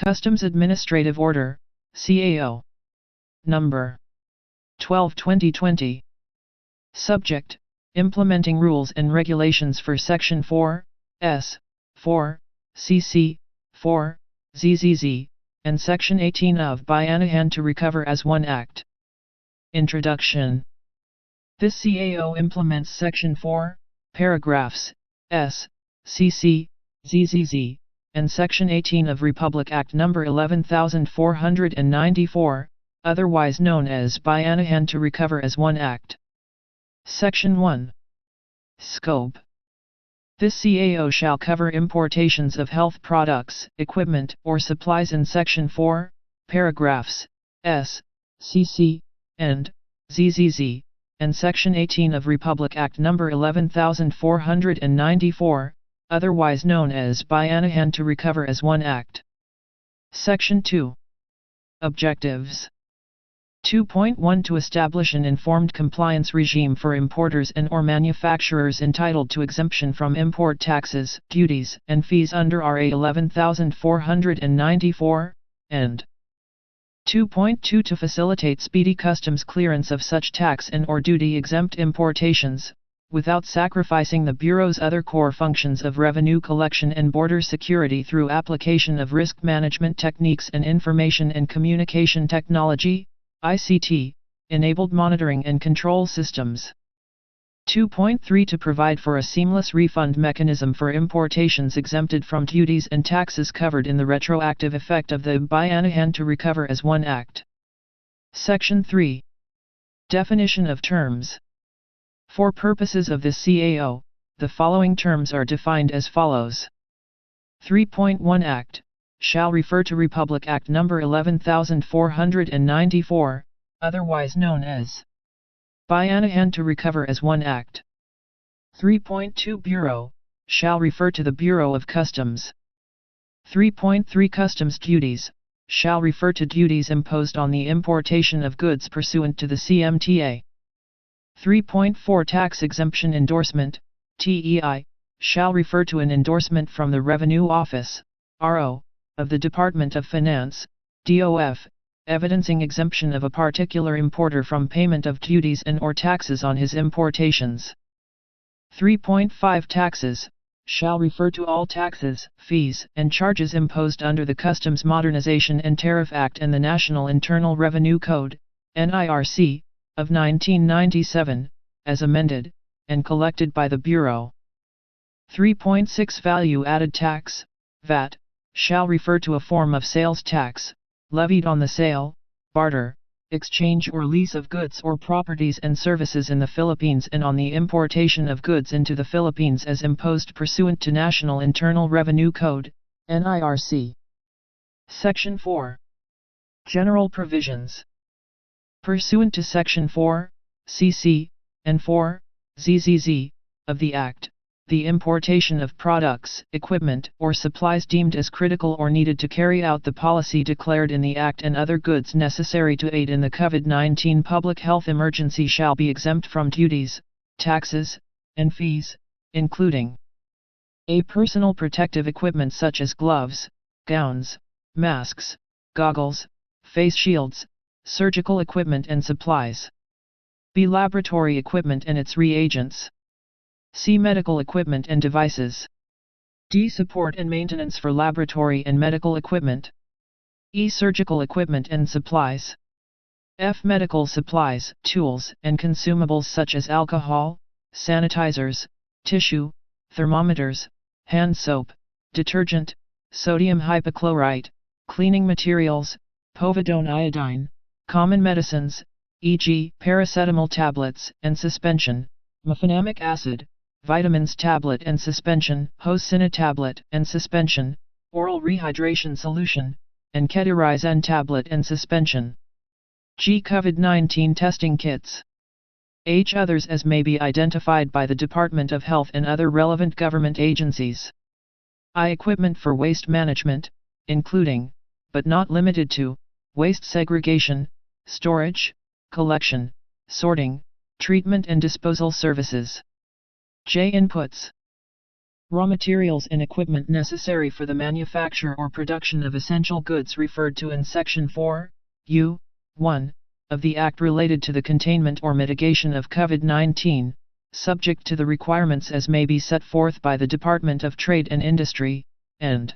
Customs Administrative Order, CAO. Number 12/2020. Subject: Implementing Rules and Regulations for Section 4, S, 4, CC, 4, ZZZ, and Section 18 of Bayanihan to Recover as One Act. Introduction. This CAO implements Section 4, paragraphs S, CC, ZZZ, and Section 18 of Republic Act No. 11494, otherwise known as Bayanihan to Recover as One Act. Section 1. Scope. This CAO shall cover importations of health products, equipment, or supplies in Section 4, paragraphs S, CC, and ZZZ, and Section 18 of Republic Act No. 11494, otherwise known as Bayanihan to Recover as One Act. Section 2. Objectives. 2.1 To establish an informed compliance regime for importers and/or manufacturers entitled to exemption from import taxes, duties, and fees under RA 11494, and 2.2 To facilitate speedy customs clearance of such tax and/or duty-exempt importations, without sacrificing the Bureau's other core functions of revenue collection and border security through application of risk management techniques and information and communication technology, ICT, enabled monitoring and control systems. 2.3 To provide for a seamless refund mechanism for importations exempted from duties and taxes covered in the retroactive effect of the Bayanihan to Recover as One Act. Section 3. Definition of terms. For purposes of this CAO, the following terms are defined as follows. 3.1 Act shall refer to Republic Act No. 11494, otherwise known as Bayanihan to Recover as One Act. 3.2 Bureau shall refer to the Bureau of Customs. 3.3 Customs duties shall refer to duties imposed on the importation of goods pursuant to the CMTA. 3.4 Tax Exemption Endorsement, TEI, shall refer to an endorsement from the Revenue Office, RO, of the Department of Finance, DOF, evidencing exemption of a particular importer from payment of duties and/or taxes on his importations. 3.5 Taxes shall refer to all taxes, fees, and charges imposed under the Customs Modernization and Tariff Act and the National Internal Revenue Code, NIRC, of 1997, as amended, and collected by the Bureau. 3.6 Value-added tax, VAT, shall refer to a form of sales tax, levied on the sale, barter, exchange or lease of goods or properties and services in the Philippines and on the importation of goods into the Philippines as imposed pursuant to National Internal Revenue Code, NIRC. Section 4. General Provisions. Pursuant to Section 4, CC, and 4, ZZZ, of the Act, the importation of products, equipment, or supplies deemed as critical or needed to carry out the policy declared in the Act and other goods necessary to aid in the COVID-19 public health emergency shall be exempt from duties, taxes, and fees, including a personal protective equipment such as gloves, gowns, masks, goggles, face shields, surgical equipment and supplies. B. Laboratory equipment and its reagents. C. Medical equipment and devices. D. Support and maintenance for laboratory and medical equipment. E. Surgical equipment and supplies. F. Medical supplies, tools, and consumables such as alcohol, sanitizers, tissue, thermometers, hand soap, detergent, sodium hypochlorite, cleaning materials, povidone iodine, common medicines, e.g. paracetamol tablets and suspension, mefenamic acid, vitamins tablet and suspension, hosina tablet and suspension, oral rehydration solution, and ketorizine tablet and suspension. G. COVID-19 testing kits. H. Others as may be identified by the Department of Health and other relevant government agencies. I. Equipment for waste management, including, but not limited to, waste segregation, storage, collection, sorting, treatment and disposal services. J. Inputs. Raw materials and equipment necessary for the manufacture or production of essential goods referred to in Section 4, U.1, of the Act related to the containment or mitigation of COVID-19, subject to the requirements as may be set forth by the Department of Trade and Industry, and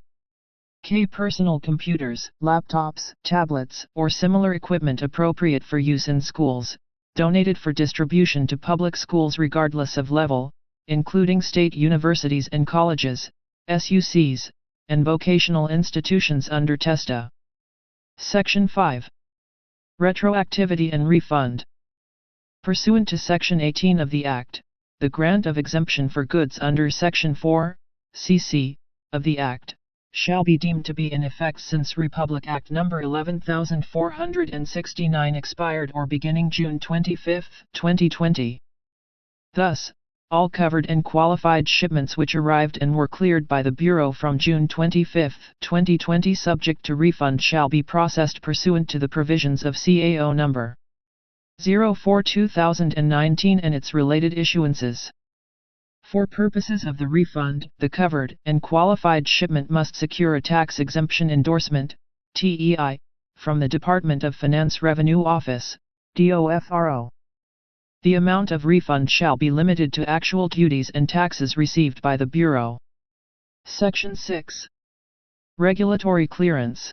K. Personal computers, laptops, tablets, or similar equipment appropriate for use in schools, donated for distribution to public schools regardless of level, including state universities and colleges, SUCs, and vocational institutions under TESTA. Section 5. Retroactivity and refund. Pursuant to Section 18 of the Act, the grant of exemption for goods under Section 4, cc, of the Act, shall be deemed to be in effect since Republic Act No. 11469 expired or beginning June 25, 2020. Thus, all covered and qualified shipments which arrived and were cleared by the Bureau from June 25, 2020 subject to refund shall be processed pursuant to the provisions of CAO No. 04/2019 and its related issuances. For purposes of the refund, the covered and qualified shipment must secure a tax exemption endorsement, TEI, from the Department of Finance Revenue Office, DOFRO. The amount of refund shall be limited to actual duties and taxes received by the Bureau. Section 6. Regulatory clearance.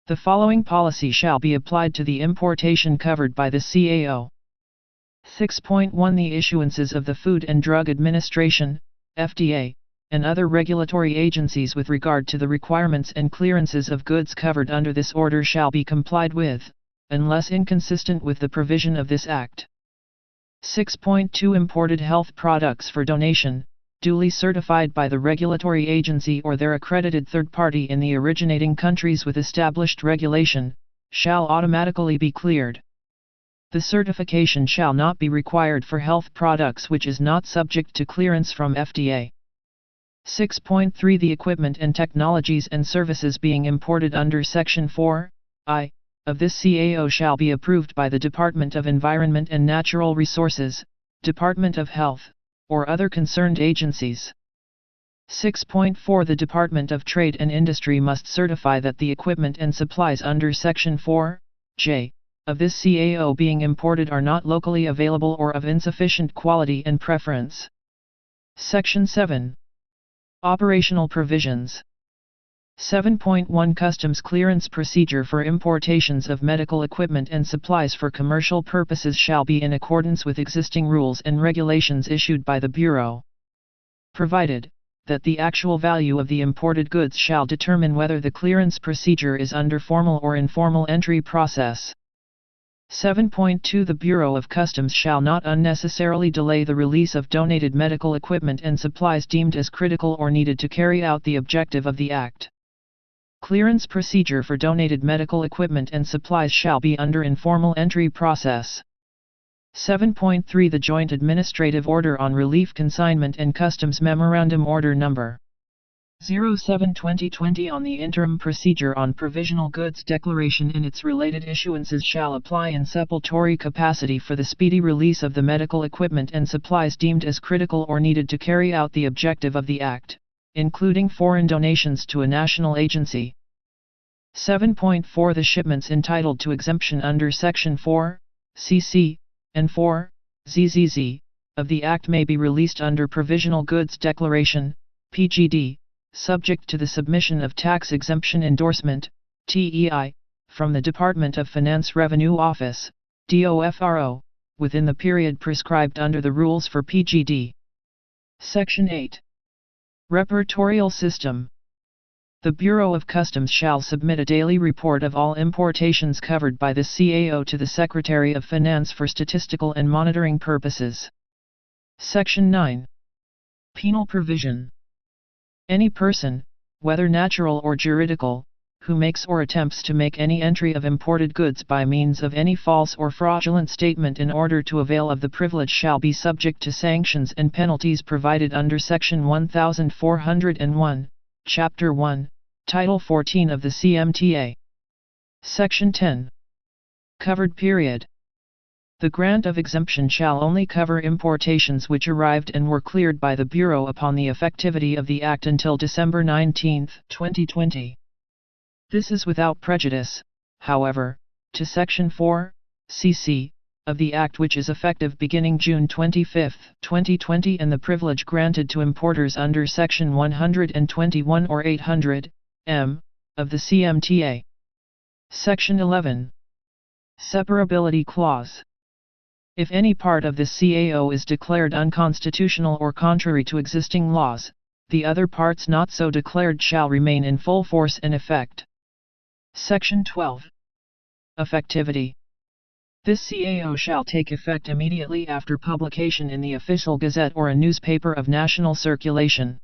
The following policy shall be applied to the importation covered by the CAO. 6.1 The issuances of the Food and Drug Administration, FDA, and other regulatory agencies with regard to the requirements and clearances of goods covered under this order shall be complied with, unless inconsistent with the provision of this Act. 6.2 Imported health products for donation, duly certified by the regulatory agency or their accredited third party in the originating countries with established regulation, shall automatically be cleared. The certification shall not be required for health products which is not subject to clearance from FDA. 6.3 The equipment and technologies and services being imported under Section 4(I) of this CAO shall be approved by the Department of Environment and Natural Resources, Department of Health, or other concerned agencies. 6.4 The Department of Trade and Industry must certify that the equipment and supplies under Section 4(J) of this CAO being imported are not locally available or of insufficient quality and preference. Section 7. Operational Provisions. 7.1 Customs clearance procedure for importations of medical equipment and supplies for commercial purposes shall be in accordance with existing rules and regulations issued by the Bureau. Provided that the actual value of the imported goods shall determine whether the clearance procedure is under formal or informal entry process. 7.2 The Bureau of Customs shall not unnecessarily delay the release of donated medical equipment and supplies deemed as critical or needed to carry out the objective of the Act. Clearance procedure for donated medical equipment and supplies shall be under informal entry process. 7.3 The Joint Administrative Order on Relief Consignment and Customs Memorandum Order No. 07/2020 on the interim procedure on provisional goods declaration and its related issuances shall apply in suppletory capacity for the speedy release of the medical equipment and supplies deemed as critical or needed to carry out the objective of the Act, including foreign donations to a national agency. 7.4 The shipments entitled to exemption under Section 4, cc, and 4, zzz, of the Act may be released under Provisional Goods Declaration, PGD, subject to the submission of Tax Exemption Endorsement, TEI, from the Department of Finance Revenue Office, DOFRO, within the period prescribed under the rules for PGD. Section 8. Repertorial System. The Bureau of Customs shall submit a daily report of all importations covered by the CAO to the Secretary of Finance for statistical and monitoring purposes. Section 9. Penal Provision. Any person, whether natural or juridical, who makes or attempts to make any entry of imported goods by means of any false or fraudulent statement in order to avail of the privilege shall be subject to sanctions and penalties provided under Section 1401, Chapter 1, Title 14 of the CMTA. Section 10. Covered period. The grant of exemption shall only cover importations which arrived and were cleared by the Bureau upon the effectivity of the Act until December 19, 2020. This is without prejudice, however, to Section 4, cc, of the Act, which is effective beginning June 25, 2020, and the privilege granted to importers under Section 121 or 800, m, of the CMTA. Section 11. Separability Clause. If any part of this CAO is declared unconstitutional or contrary to existing laws, the other parts not so declared shall remain in full force and effect. Section 12. Effectivity. This CAO shall take effect immediately after publication in the Official Gazette or a newspaper of national circulation.